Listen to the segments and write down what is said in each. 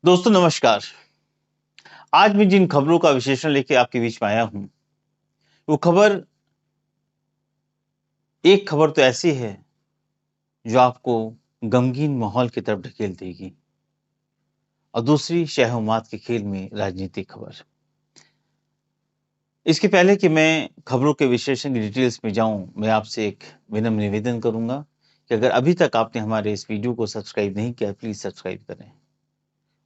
दोस्तों नमस्कार। आज मैं जिन खबरों का विश्लेषण लेके आपके बीच में आया हूं, वो खबर एक खबर तो ऐसी है जो आपको गमगीन माहौल की तरफ ढकेल देगी और दूसरी शह-ओ-मात के खेल में राजनीतिक खबर। इसके पहले कि मैं खबरों के विश्लेषण की डिटेल्स में जाऊं, मैं आपसे एक विनम्र निवेदन करूंगा कि अगर अभी तक आपने हमारे इस वीडियो को सब्सक्राइब नहीं किया, प्लीज सब्सक्राइब करें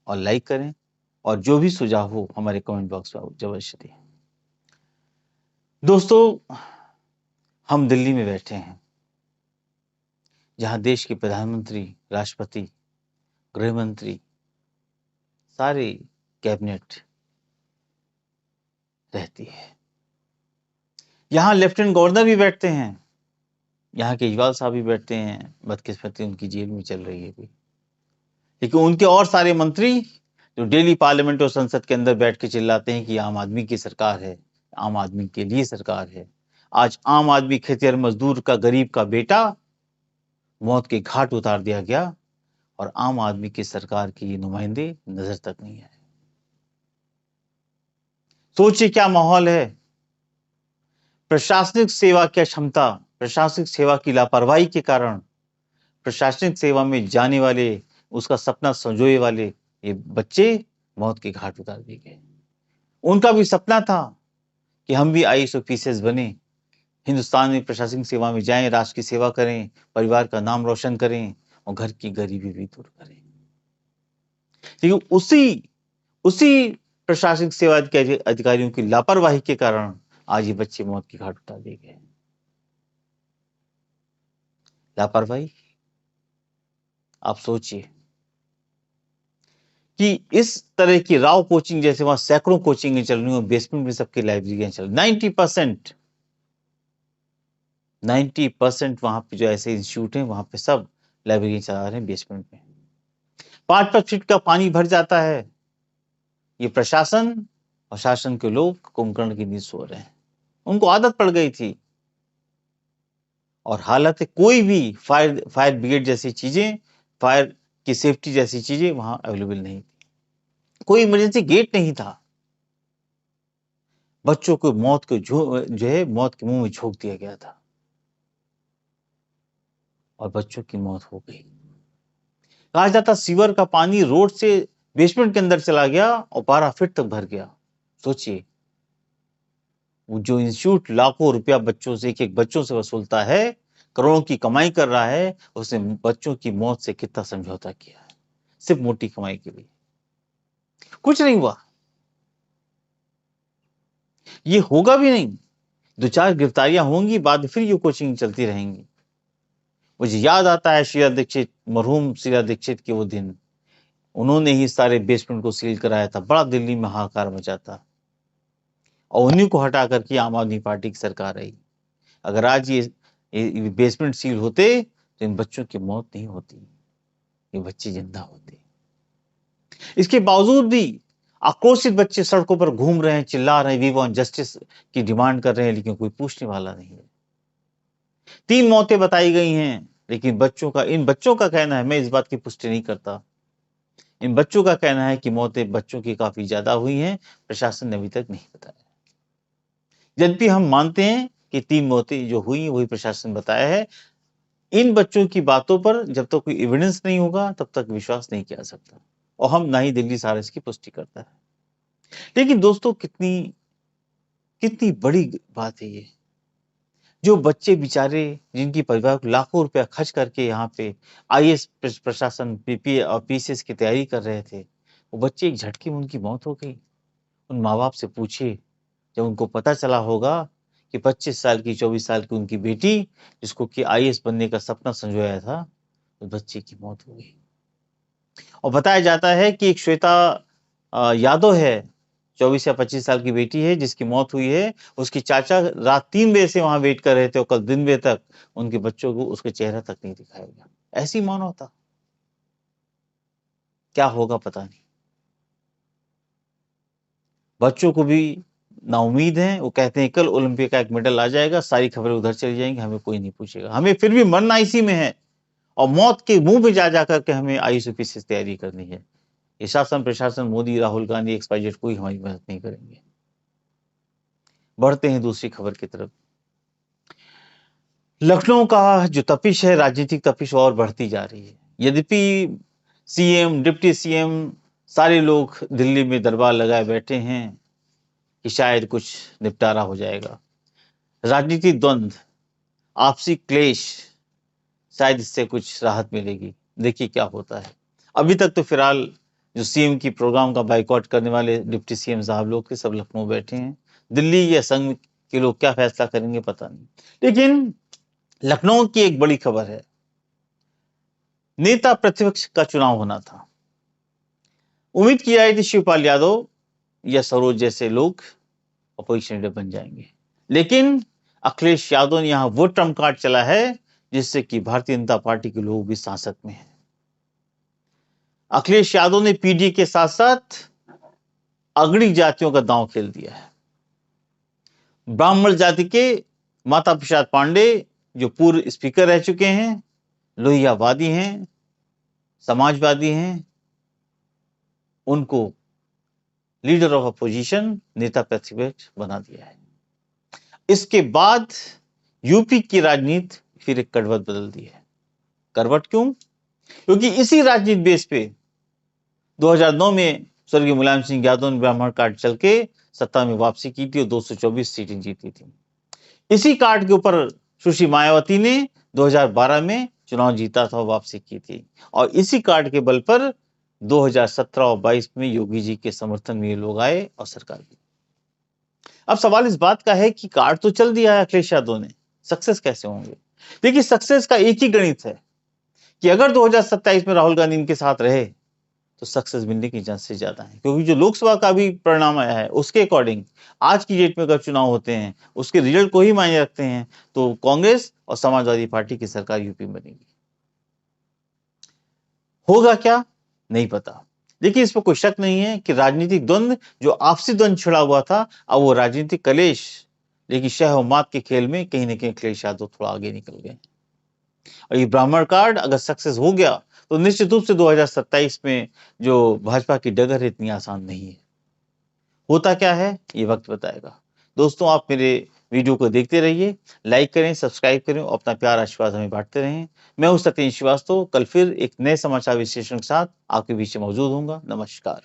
और लाइक करें और जो भी सुझाव हो हमारे कमेंट बॉक्स में अवश्य दें। दोस्तों, हम दिल्ली में बैठे हैं, जहां देश के प्रधानमंत्री, राष्ट्रपति, गृह मंत्री, सारे कैबिनेट रहती है। यहाँ लेफ्टिनेंट गवर्नर भी बैठते हैं, यहाँ केजरीवाल साहब भी बैठते हैं, बदकिस्मती उनकी जेल में चल रही है अभी। लेकिन उनके और सारे मंत्री जो डेली पार्लियामेंट और संसद के अंदर बैठ के चिल्लाते हैं कि आम आदमी की सरकार है, आम आदमी के लिए सरकार है। आज आम आदमी, खेतिहर मजदूर का, गरीब का बेटा मौत के घाट उतार दिया गया और आम आदमी की सरकार के ये नुमाइंदे नजर तक नहीं आए। सोचिए क्या माहौल है। प्रशासनिक सेवा की क्षमता, प्रशासनिक सेवा की लापरवाही के कारण प्रशासनिक सेवा में जाने वाले, उसका सपना संजोए वाले ये बच्चे मौत के घाट उतार दिए गए। उनका भी सपना था कि हम भी आईएएस ऑफिसर्स बने, हिंदुस्तान में प्रशासनिक सेवा में जाएं, राष्ट्र की सेवा करें, परिवार का नाम रोशन करें और घर की गरीबी भी दूर करें। लेकिन उसी प्रशासनिक सेवा के अधिकारियों की लापरवाही के कारण आज ये बच्चे मौत के घाट उतार दिए गए। लापरवाही, आप सोचिए कि इस तरह की राव कोचिंग, जैसे वहां सैकड़ों कोचिंगें चल रही हो, बेसमेंट में सबकी लाइब्रेरियां चल रही, 90% वहां पे जो ऐसे इंस्टीट्यूट हैं, वहां पे सब लाइब्रेरी चला रहे हैं बेसमेंट में। 5-5 फीट का पानी भर जाता है। ये प्रशासन और शासन के लोग कुंभकर्ण की नींद सो रहे हैं, उनको आदत पड़ गई थी। और हालांकि कोई भी फायर ब्रिगेड जैसी चीजें, फायर की सेफ्टी जैसी चीजें वहां अवेलेबल नहीं थी, कोई इमरजेंसी गेट नहीं था। बच्चों को मौत को जो है मौत के मुंह में झोंक दिया गया था और बच्चों की मौत हो गई। कहा जाता सीवर का पानी रोड से बेसमेंट के अंदर चला गया और 12 फीट तक भर गया। सोचिए, वो जो इंस्टीट्यूट लाखों रुपया बच्चों से, एक एक बच्चों से वसूलता है, करोड़ों की कमाई कर रहा है, उसने बच्चों की मौत से कितना समझौता किया है, सिर्फ मोटी कमाई के लिए। कुछ नहीं हुआ, ये होगा भी नहीं। 2-4 गिरफ्तारियां होंगी, बाद में फिर ये कोचिंग चलती रहेंगी। मुझे याद आता है शीला दीक्षित, मरहूम शीला दीक्षित के वो दिन, उन्होंने ही सारे बेसमेंट को सील कराया था, बड़ा दिल्ली में हाहाकार मचा था और उन्हीं को हटा करके आम आदमी पार्टी की सरकार आई। अगर आज ये बेसमेंट सील होते तो इन बच्चों की मौत नहीं होती, ये बच्चे जिंदा होते। इसके बावजूद भी आक्रोशित बच्चे सड़कों पर घूम रहे हैं, चिल्ला रहे हैं, वी वांट जस्टिस की डिमांड कर रहे हैं, लेकिन कोई पूछने वाला नहीं है। 3 मौतें बताई गई हैं, लेकिन इन बच्चों का कहना है, मैं इस बात की पुष्टि नहीं करता, इन बच्चों का कहना है कि मौतें बच्चों की काफी ज्यादा हुई हैं, प्रशासन ने अभी तक नहीं बताया। यद्यपि हम मानते हैं कि 3 मौतें जो हुई वही प्रशासन बताया है, इन बच्चों की बातों पर जब तक कोई एविडेंस नहीं होगा तब तक विश्वास नहीं किया जा सकता और हम ना ही दिल्ली सारा इसकी पुष्टि करता है। लेकिन दोस्तों, कितनी कितनी बड़ी बात है ये, जो बच्चे बेचारे, जिनकी परिवार को लाखों रुपया खर्च करके यहाँ पे आईएएस प्रशासन, पीपी और पीसीएस की तैयारी कर रहे थे, वो बच्चे एक झटके में उनकी मौत हो गई। उन माँ बाप से पूछिए, जब उनको पता चला होगा कि 25 साल की, 24 साल की उनकी बेटी, जिसको कि आईएएस बनने का सपना संजोया था, उस बच्चे की मौत हो गई। और बताया जाता है कि एक श्वेता यादव है, 24 या 25 साल की बेटी है जिसकी मौत हुई है, उसकी चाचा रात 3 बजे से वहां वेट कर रहे थे और कल दिन बजे तक उनके बच्चों को उसका चेहरा तक नहीं दिखाया गया। ऐसी मानवता, क्या होगा पता नहीं। बच्चों को भी ना उम्मीद है, वो कहते हैं कल ओलंपिक का एक मेडल आ जाएगा, सारी खबरें उधर चली जाएंगी, हमें कोई नहीं पूछेगा, हमें फिर भी मरना इसी में है और मौत के मुंह में जा जाकर के हमें आईएएस ऑफिसर तैयारी करनी है। ये शासन प्रशासन मोदी राहुल गांधी XYZ कोई हमारी मदद नहीं करेंगे। बढ़ते हैं दूसरी खबर की तरफ। लखनऊ का जो तपिश है, राजनीतिक तपिश और बढ़ती जा रही है। यद्यपि सीएम, डिप्टी सीएम सारे लोग दिल्ली में दरबार लगाए बैठे हैं कि शायद कुछ निपटारा हो जाएगा। राजनीतिक द्वंद्व, आपसी क्लेश, शायद इससे कुछ राहत मिलेगी। देखिए क्या होता है। अभी तक तो फिलहाल जो सीएम की प्रोग्राम का बाइकआउट करने वाले डिप्टी सीएम साहब लोग के सब लखनऊ बैठे हैं। दिल्ली या संघ के लोग क्या फैसला करेंगे पता नहीं। लेकिन लखनऊ की एक बड़ी खबर है, नेता प्रतिपक्ष का चुनाव होना था। उम्मीद की जाए थी शिवपाल यादव या सरोज जैसे लोग अपोजिशन लीडर बन जाएंगे, लेकिन अखिलेश यादव ने यहां वो ट्रम्प कार्ड चला है जिससे कि भारतीय जनता पार्टी के लोग भी सांसद में हैं। अखिलेश यादव ने पीडी के साथ साथ अगड़ी जातियों का दांव खेल दिया है। ब्राह्मण जाति के माता प्रसाद पांडे जो पूर्व स्पीकर रह चुके हैं, लोहियावादी हैं, समाजवादी हैं, उनको लीडर ऑफ अपोजिशन, नेता प्रतिपक्ष बना दिया है। इसके बाद यूपी की राजनीति फिर एक करवट बदल दी है। करवट क्यों? क्योंकि इसी राजनीति बेस पे 2009 में स्वर्गीय मुलायम सिंह यादव ने ब्राह्मण कार्ड चल के सत्ता में वापसी की थी और 224 सीटें जीती थी। इसी कार्ड के ऊपर सुश्री मायावती ने 2012 में चुनाव जीता था, वापसी की थी, और इसी कार्ड के बल पर 2017 और 22 में योगी जी के समर्थन में ये लोग आए और सरकार की। अब सवाल इस बात का है कि कार्ड तो चल दिया है अखिलेश यादव ने, सक्सेस कैसे होंगे? देखिए, सक्सेस का एक ही गणित है कि अगर 2027 में राहुल गांधी इनके साथ रहे तो सक्सेस मिलने की चांसेस ज्यादा है, क्योंकि जो लोकसभा का भी परिणाम आया है उसके अकॉर्डिंग आज की डेट में अगर चुनाव होते हैं, उसके रिजल्ट को ही मायने रखते हैं, तो कांग्रेस और समाजवादी पार्टी की सरकार यूपी में बनेगी। होगा क्या नहीं पता, लेकिन इस पर कोई शक नहीं है कि राजनीतिक द्वंद्व, जो आपसी द्वंद्व छिड़ा हुआ था, अब वो राजनीतिक कलेश, लेकिन शह और मात के खेल में कहीं ना कहीं अखिलेश यादव थोड़ा आगे निकल गए। और ये ब्राह्मण कार्ड अगर सक्सेस हो गया तो निश्चित रूप से 2027 में जो भाजपा की डगर है इतनी आसान नहीं है। होता क्या है ये वक्त बताएगा। दोस्तों, आप मेरे वीडियो को देखते रहिए, लाइक करें, सब्सक्राइब करें और अपना प्यार आशीर्वाद हमें बांटते रहें। मैं हूं सत्येंद्र श्रीवास्तव, कल फिर एक नए समाचार विश्लेषण के साथ आपके बीच में मौजूद होऊंगा। नमस्कार।